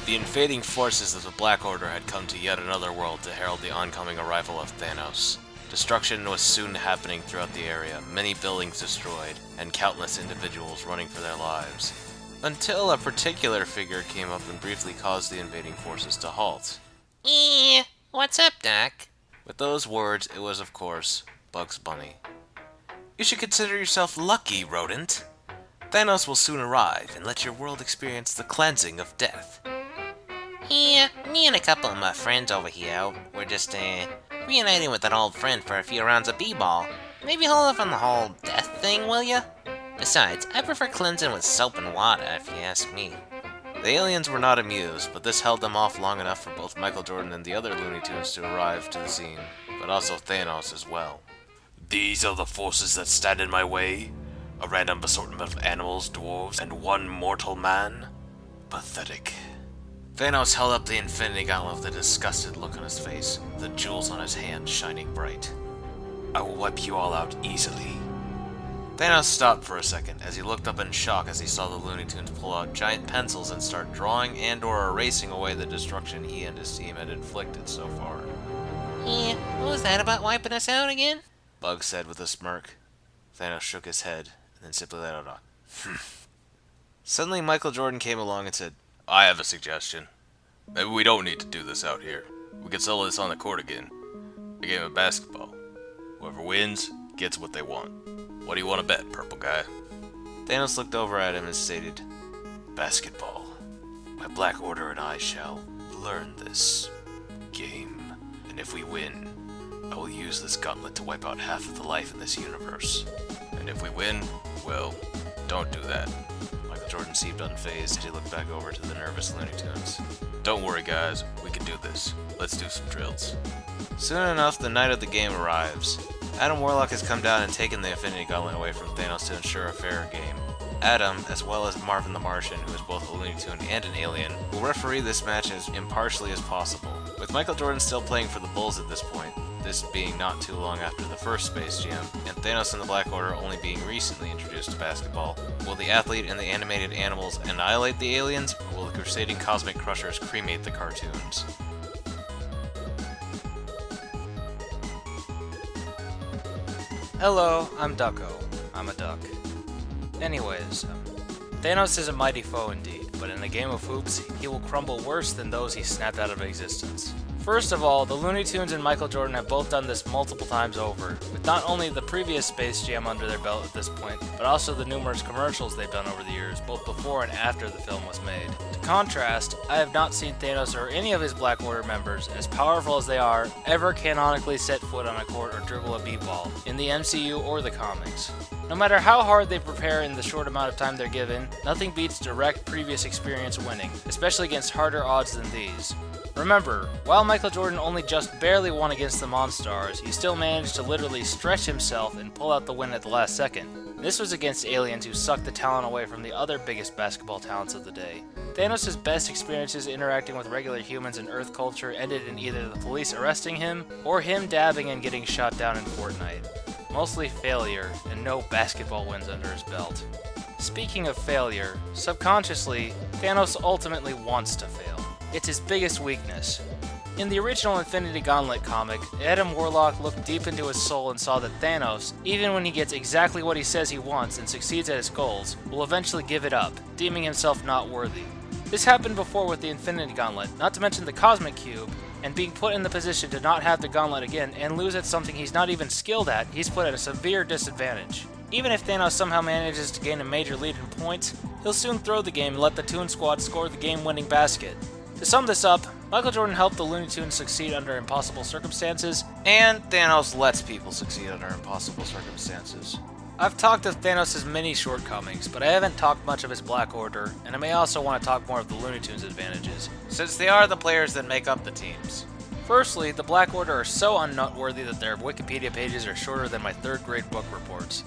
The invading forces of the Black Order had come to yet another world to herald the oncoming arrival of Thanos. Destruction was soon happening throughout the area, many buildings destroyed, and countless individuals running for their lives. Until a particular figure came up and briefly caused the invading forces to halt. What's up, Doc? With those words, it was, of course, Bugs Bunny. You should consider yourself lucky, rodent. Thanos will soon arrive and let your world experience the cleansing of death. Yeah, me and a couple of my friends over here were just, reuniting with an old friend for a few rounds of b-ball. Maybe hold off on the whole death thing, will ya? Besides, I prefer cleansing with soap and water, if you ask me. The aliens were not amused, but this held them off long enough for both Michael Jordan and the other Looney Tunes to arrive to the scene, but also Thanos as well. These are the forces that stand in my way? A random assortment of animals, dwarves, and one mortal man? Pathetic. Thanos held up the Infinity Gauntlet with a disgusted look on his face, the jewels on his hand shining bright. I will wipe you all out easily. Thanos stopped for a second as he looked up in shock as he saw the Looney Tunes pull out giant pencils and start drawing and/or erasing away the destruction he and his team had inflicted so far. Yeah, what was that about wiping us out again? Bugs said with a smirk. Thanos shook his head and then simply let out a Suddenly Michael Jordan came along and said, I have a suggestion. Maybe we don't need to do this out here. We can settle this on the court again. A game of basketball. Whoever wins gets what they want. What do you want to bet, purple guy? Thanos looked over at him and stated, Basketball. My Black Order and I shall learn this game. And if we win, I will use this gauntlet to wipe out half of the life in this universe. And if we win, well, don't do that. Michael Jordan seemed unfazed as he looked back over to the nervous Looney Tunes. Don't worry, guys. We can do this. Let's do some drills. Soon enough, the night of the game arrives. Adam Warlock has come down and taken the Infinity Gauntlet away from Thanos to ensure a fairer game. Adam, as well as Marvin the Martian, who is both a Looney Tune and an alien, will referee this match as impartially as possible. With Michael Jordan still playing for the Bulls at this point, this being not too long after the first Space Jam, and Thanos and the Black Order only being recently introduced to basketball, will the athlete and the animated animals annihilate the aliens, or will the crusading cosmic crushers cremate the cartoons? Hello, I'm Ducko. I'm a duck. Anyways, Thanos is a mighty foe indeed, but in a game of hoops, he will crumble worse than those he snapped out of existence. First of all, the Looney Tunes and Michael Jordan have both done this multiple times over, with not only the previous Space Jam under their belt at this point, but also the numerous commercials they've done over the years, both before and after the film was made. To contrast, I have not seen Thanos or any of his Black Order members, as powerful as they are, ever canonically set foot on a court or dribble a b-ball, in the MCU or the comics. No matter how hard they prepare in the short amount of time they're given, nothing beats direct previous experience winning, especially against harder odds than these. Remember, while Michael Jordan only just barely won against the Monstars, he still managed to literally stretch himself and pull out the win at the last second. This was against aliens who sucked the talent away from the other biggest basketball talents of the day. Thanos' best experiences interacting with regular humans in Earth culture ended in either the police arresting him, or him dabbing and getting shot down in Fortnite. Mostly failure, and no basketball wins under his belt. Speaking of failure, subconsciously, Thanos ultimately wants to fail. It's his biggest weakness. In the original Infinity Gauntlet comic, Adam Warlock looked deep into his soul and saw that Thanos, even when he gets exactly what he says he wants and succeeds at his goals, will eventually give it up, deeming himself not worthy. This happened before with the Infinity Gauntlet, not to mention the Cosmic Cube, and being put in the position to not have the gauntlet again and lose at something he's not even skilled at, he's put at a severe disadvantage. Even if Thanos somehow manages to gain a major lead in points, he'll soon throw the game and let the Toon Squad score the game-winning basket. To sum this up, Michael Jordan helped the Looney Tunes succeed under impossible circumstances, And Thanos lets people succeed under impossible circumstances. I've talked of Thanos' many shortcomings, but I haven't talked much of his Black Order, and I may also want to talk more of the Looney Tunes' advantages. Since they are the players that make up the teams. Firstly, the Black Order are so unnoteworthy that their Wikipedia pages are shorter than my third grade book reports.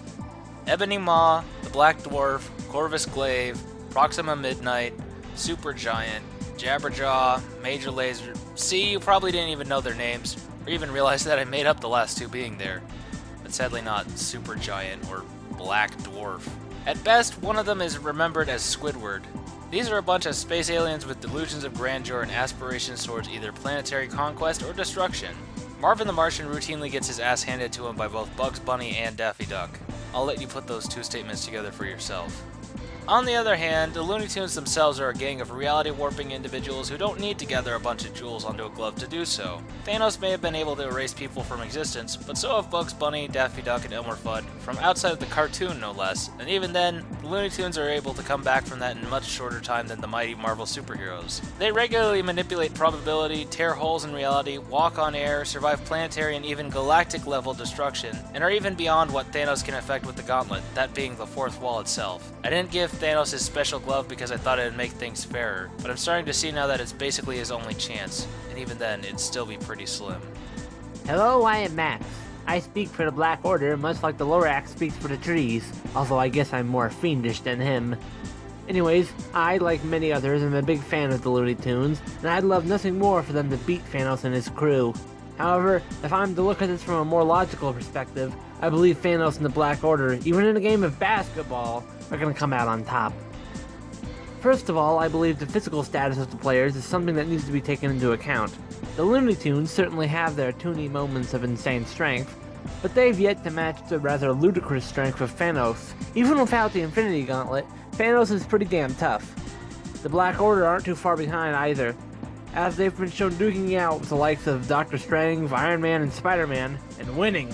Ebony Maw, the Black Dwarf, Corvus Glaive, Proxima Midnight, Supergiant, Jabberjaw, Major Lazer. See, you probably didn't even know their names, or even realize that I made up the last two being there. But sadly not Supergiant or Black Dwarf. At best, one of them is remembered as Squidward. These are a bunch of space aliens with delusions of grandeur and aspirations towards either planetary conquest or destruction. Marvin the Martian routinely gets his ass handed to him by both Bugs Bunny and Daffy Duck. I'll let you put those two statements together for yourself. On the other hand, the Looney Tunes themselves are a gang of reality-warping individuals who don't need to gather a bunch of jewels onto a glove to do so. Thanos may have been able to erase people from existence, but so have Bugs Bunny, Daffy Duck, and Elmer Fudd, from outside of the cartoon no less, and even then, the Looney Tunes are able to come back from that in a much shorter time than the mighty Marvel superheroes. They regularly manipulate probability, tear holes in reality, walk on air, survive planetary and even galactic-level destruction, and are even beyond what Thanos can effect with the gauntlet, that being the fourth wall itself. I didn't give Thanos his special glove because I thought it'd make things fairer, but I'm starting to see now that it's basically his only chance, and even then, it'd still be pretty slim. Hello, I am Max. I speak for the Black Order, much like the Lorax speaks for the trees, although I guess I'm more fiendish than him. Anyways, I, like many others, am a big fan of the Looney Tunes, and I'd love nothing more for them to beat Thanos and his crew. However, if I'm to look at this from a more logical perspective, I believe Thanos and the Black Order, even in a game of basketball, are going to come out on top. First of all, I believe the physical status of the players is something that needs to be taken into account. The Looney Tunes certainly have their toony moments of insane strength, but they've yet to match the rather ludicrous strength of Thanos. Even without the Infinity Gauntlet, Thanos is pretty damn tough. The Black Order aren't too far behind either, as they've been shown duking it out with the likes of Doctor Strange, Iron Man, and Spider-Man, and winning.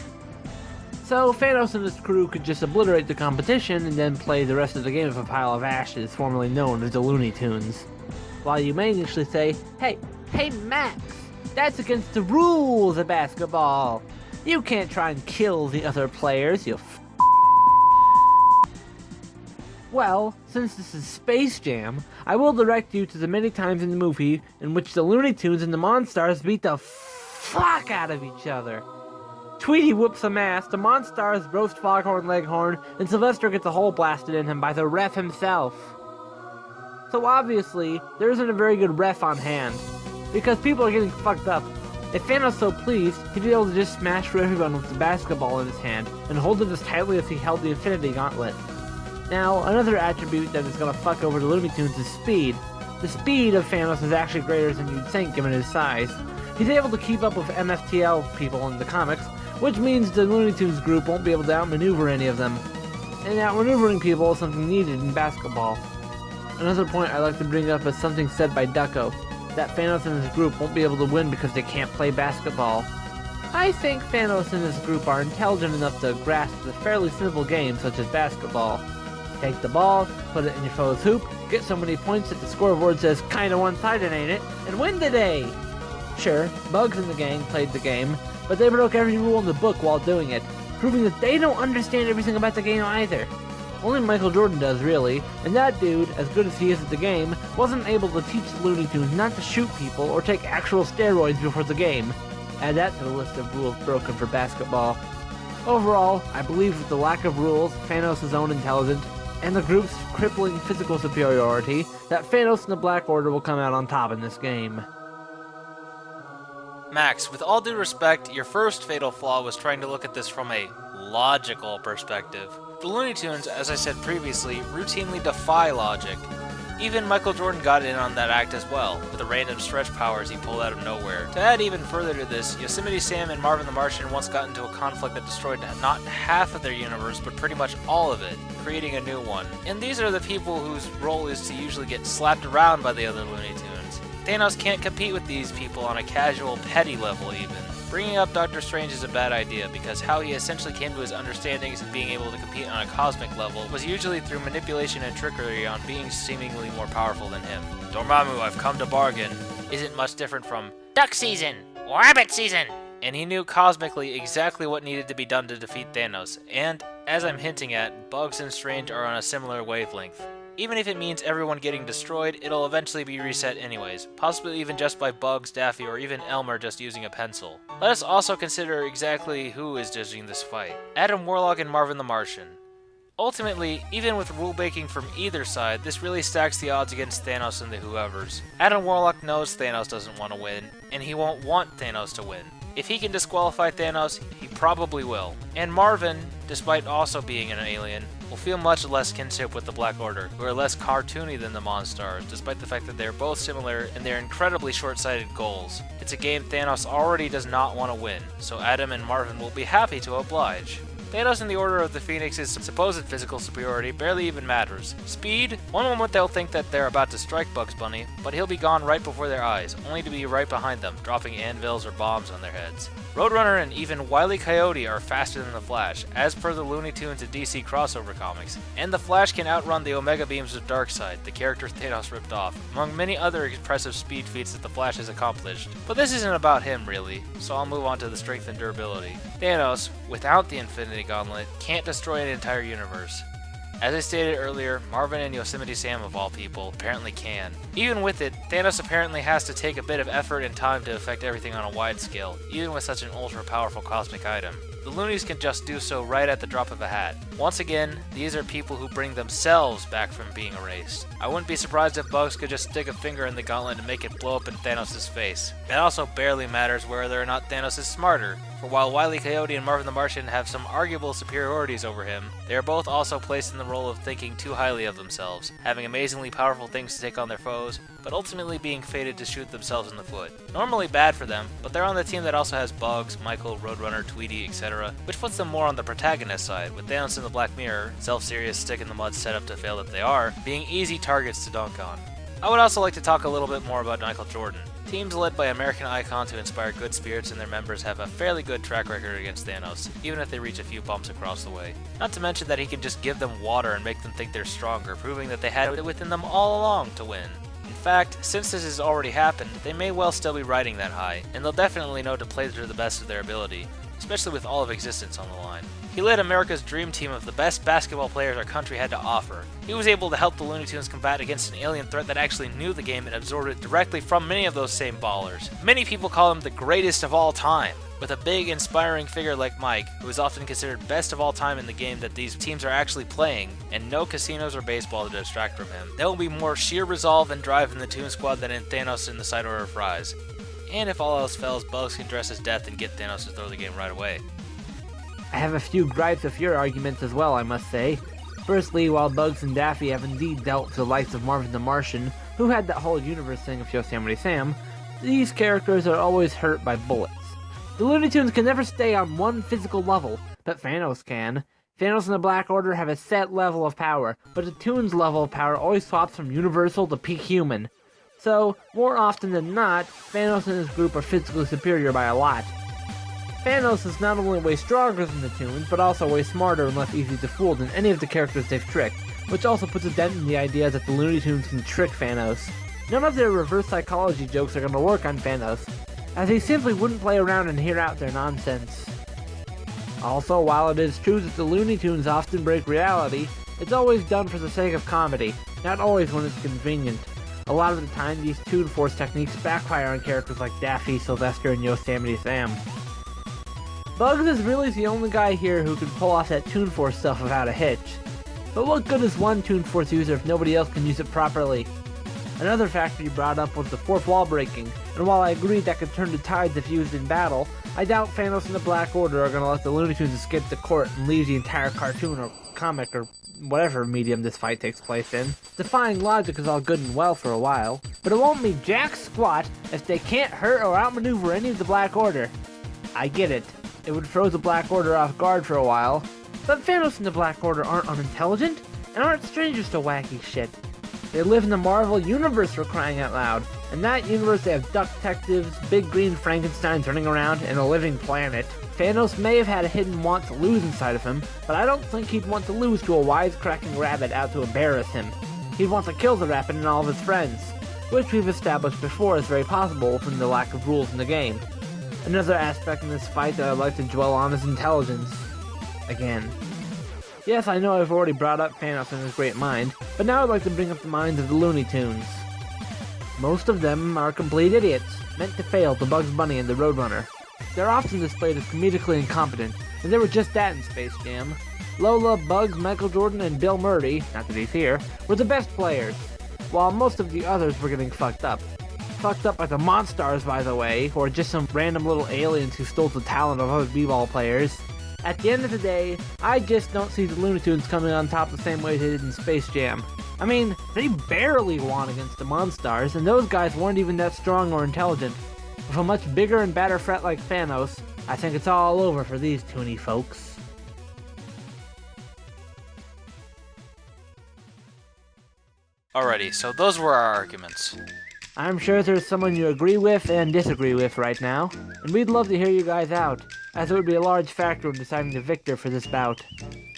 So Thanos and his crew could just obliterate the competition and then play the rest of the game with a pile of ashes formerly known as the Looney Tunes. While you may initially say, hey Max, that's against the rules of basketball. You can't try and kill the other players, you Well, since this is Space Jam, I will direct you to the many times in the movie in which the Looney Tunes and the Monstars beat the fuck out of each other. Tweety whoops some ass, the Monstars roast Foghorn Leghorn, and Sylvester gets a hole blasted in him by the ref himself. So obviously, there isn't a very good ref on hand, because people are getting fucked up. If Thanos so pleased, he'd be able to just smash through everyone with the basketball in his hand, and hold it as tightly as he held the Infinity Gauntlet. Now, another attribute that is gonna fuck over the Looney Tunes is speed. The speed of Thanos is actually greater than you'd think given his size. He's able to keep up with MFTL people in the comics, which means the Looney Tunes group won't be able to outmaneuver any of them. And outmaneuvering people is something needed in basketball. Another point I'd like to bring up is something said by Ducko, that Thanos and his group won't be able to win because they can't play basketball. I think Thanos and his group are intelligent enough to grasp the fairly simple games such as basketball. Take the ball, put it in your foe's hoop, get so many points that the scoreboard says kinda one-sided, ain't it, and win the day! Sure, Bugs and the gang played the game, but they broke every rule in the book while doing it, proving that they don't understand everything about the game either. Only Michael Jordan does, really, and that dude, as good as he is at the game, wasn't able to teach the Looney Tunes not to shoot people or take actual steroids before the game. Add that to the list of rules broken for basketball. Overall, I believe with the lack of rules, Thanos' own intelligence, and the group's crippling physical superiority, that Thanos and the Black Order will come out on top in this game. Max, with all due respect, your first fatal flaw was trying to look at this from a logical perspective. The Looney Tunes, as I said previously, routinely defy logic. Even Michael Jordan got in on that act as well, with the random stretch powers he pulled out of nowhere. To add even further to this, Yosemite Sam and Marvin the Martian once got into a conflict that destroyed not half of their universe, but pretty much all of it, creating a new one. And these are the people whose role is to usually get slapped around by the other Looney Tunes. Thanos can't compete with these people on a casual, petty level even. Bringing up Doctor Strange is a bad idea, because how he essentially came to his understandings and being able to compete on a cosmic level was usually through manipulation and trickery on beings seemingly more powerful than him. Dormammu, I've come to bargain, isn't much different from Duck Season! Rabbit Season! And he knew cosmically exactly what needed to be done to defeat Thanos, and, as I'm hinting at, Bugs and Strange are on a similar wavelength. Even if it means everyone getting destroyed, it'll eventually be reset anyways, possibly even just by Bugs, Daffy, or even Elmer just using a pencil. Let us also consider exactly who is judging this fight. Adam Warlock and Marvin the Martian. Ultimately, even with rule breaking from either side, this really stacks the odds against Thanos and the whoever's. Adam Warlock knows Thanos doesn't want to win, and he won't want Thanos to win. If he can disqualify Thanos, he probably will. And Marvin, despite also being an alien, will feel much less kinship with the Black Order, who are less cartoony than the Monstars, despite the fact that they are both similar in their incredibly short-sighted goals. It's a game Thanos already does not want to win, so Adam and Marvin will be happy to oblige. Thanos and the Order of the Phoenix's supposed physical superiority barely even matters. Speed? One moment they'll think that they're about to strike Bugs Bunny, but he'll be gone right before their eyes, only to be right behind them, dropping anvils or bombs on their heads. Roadrunner and even Wile E. Coyote are faster than the Flash, as per the Looney Tunes and DC crossover comics, and the Flash can outrun the Omega Beams of Darkseid, the character Thanos ripped off, among many other impressive speed feats that the Flash has accomplished. But this isn't about him, really, so I'll move on to the strength and durability. Thanos, without the Infinity Gauntlet, can't destroy an entire universe. As I stated earlier, Marvin and Yosemite Sam, of all people, apparently can. Even with it, Thanos apparently has to take a bit of effort and time to affect everything on a wide scale, even with such an ultra-powerful cosmic item. The Loonies can just do so right at the drop of a hat. Once again, these are people who bring themselves back from being erased. I wouldn't be surprised if Bugs could just stick a finger in the gauntlet and make it blow up in Thanos' face. It also barely matters whether or not Thanos is smarter, for while Wile E. Coyote and Marvin the Martian have some arguable superiorities over him, they are both also placed in the role of thinking too highly of themselves, having amazingly powerful things to take on their foes, but ultimately being fated to shoot themselves in the foot. Normally bad for them, but they're on the team that also has Bugs, Michael, Roadrunner, Tweety, etc., which puts them more on the protagonist side, with Thanos in the Black Mirror, self-serious stick-in-the-mud setup to fail that they are, being easy targets to dunk on. I would also like to talk a little bit more about Michael Jordan. Teams led by American icons who inspire good spirits in their members have a fairly good track record against Thanos, even if they reach a few bumps across the way. Not to mention that he can just give them water and make them think they're stronger, proving that they had it within them all along to win. In fact, since this has already happened, they may well still be riding that high, and they'll definitely know to play to the best of their ability, especially with all of existence on the line. He led America's dream team of the best basketball players our country had to offer. He was able to help the Looney Tunes combat against an alien threat that actually knew the game and absorbed it directly from many of those same ballers. Many people call him the greatest of all time. With a big, inspiring figure like Mike, who is often considered best of all time in the game that these teams are actually playing, and no casinos or baseball to distract from him, there will be more sheer resolve and drive in the Toon Squad than in Thanos in the side order of fries. And if all else fails, Bugs can dress his death and get Thanos to throw the game right away. I have a few gripes with your arguments as well, I must say. Firstly, while Bugs and Daffy have indeed dealt with the likes of Marvin the Martian, who had that whole universe thing of Yosemite Sam, these characters are always hurt by bullets. The Looney Tunes can never stay on one physical level, but Thanos can. Thanos and the Black Order have a set level of power, but the Toons' level of power always swaps from universal to peak human. So, more often than not, Thanos and his group are physically superior by a lot. Thanos is not only way stronger than the Toons, but also way smarter and less easy to fool than any of the characters they've tricked, which also puts a dent in the idea that the Looney Tunes can trick Thanos. None of their reverse psychology jokes are going to work on Thanos, as he simply wouldn't play around and hear out their nonsense. Also, while it is true that the Looney Tunes often break reality, it's always done for the sake of comedy, not always when it's convenient. A lot of the time, these Toon Force techniques backfire on characters like Daffy, Sylvester, and Yosemite Sam. Bugs is really the only guy here who can pull off that Toon Force stuff without a hitch. But what good is one Toon Force user if nobody else can use it properly? Another factor you brought up was the fourth wall breaking, and while I agree that could turn the tides if used in battle, I doubt Thanos and the Black Order are going to let the Looney Tunes escape the court and leave the entire cartoon or comic or whatever medium this fight takes place in. Defying logic is all good and well for a while, but it won't mean jack squat if they can't hurt or outmaneuver any of the Black Order. I get it. It would throw the Black Order off guard for a while, but Thanos and the Black Order aren't unintelligent and aren't strangers to wacky shit. They live in the Marvel Universe for crying out loud. In that universe they have duck detectives, big green Frankensteins running around, and a living planet. Thanos may have had a hidden want to lose inside of him, but I don't think he'd want to lose to a wisecracking rabbit out to embarrass him. He'd want to kill the rabbit and all of his friends, which we've established before is very possible from the lack of rules in the game. Another aspect in this fight that I'd like to dwell on is intelligence. Again. Yes, I know I've already brought up Thanos and his great mind, but now I'd like to bring up the minds of the Looney Tunes. Most of them are complete idiots, meant to fail to Bugs Bunny and the Roadrunner. They're often displayed as comedically incompetent, and they were just that in Space Jam. Lola, Bugs, Michael Jordan, and Bill Murray, not that he's here, were the best players, while most of the others were getting fucked up. Fucked up by the Monstars, by the way, who are just some random little aliens who stole the talent of other b-ball players. At the end of the day, I just don't see the Looney Tunes coming on top the same way they did in Space Jam. I mean, they barely won against the Monstars, and those guys weren't even that strong or intelligent. With a much bigger and badder threat like Thanos, I think it's all over for these toony folks. Alrighty, so those were our arguments. I'm sure there's someone you agree with and disagree with right now, and we'd love to hear you guys out, as it would be a large factor in deciding the victor for this bout.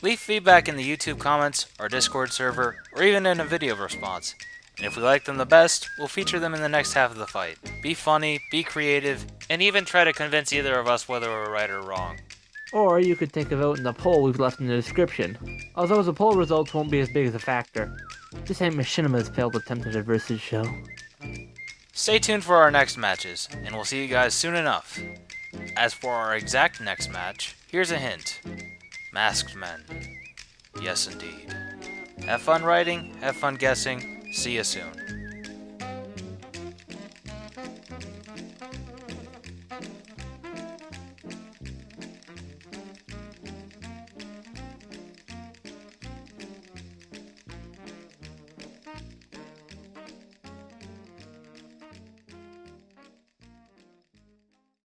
Leave feedback in the YouTube comments, our Discord server, or even in a video response. And if we like them the best, we'll feature them in the next half of the fight. Be funny, be creative, and even try to convince either of us whether we're right or wrong. Or you could take a vote in the poll we've left in the description, although the poll results won't be as big as a factor. This ain't Machinima's failed attempt at a versus show. Stay tuned for our next matches, and we'll see you guys soon enough. As for our exact next match, here's a hint. Masked Men. Yes, indeed. Have fun writing, have fun guessing, see you soon.